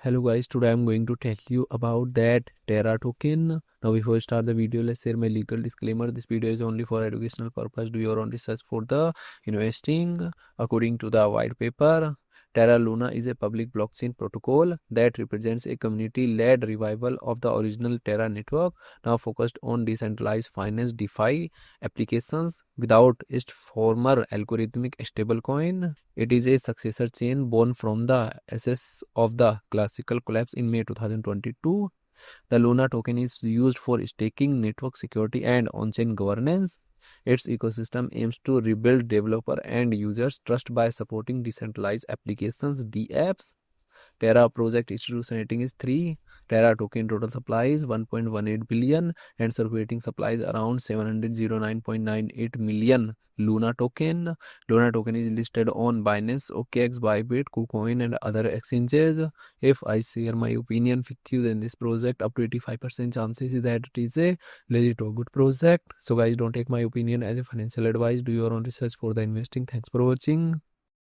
Hello guys, today I'm going to tell you about that Terra token. Now before I start the video, let's share my legal disclaimer. This video is only for educational purpose. Do your own research for the investing. According to the white paper, Terra Luna is a public blockchain protocol that represents a community-led revival of the original Terra network, now focused on decentralized finance DeFi applications without its former algorithmic stablecoin. It is a successor chain born from the ashes of the classical collapse in May 2022. The Luna token is used for staking, network security, and on-chain governance. Its ecosystem aims to rebuild developer and users' trust by supporting decentralized applications (DApps). Terra project institution rating is 3. Terra token total supply is 1.18 billion and circulating supply is around 709.98 million. Luna token. Luna token is listed on Binance, OKX, Bybit, KuCoin and other exchanges. If I share my opinion with you, then this project up to 85% chances is that it is a legit or good project. So guys, don't take my opinion as a financial advice. Do your own research for the investing. Thanks for watching.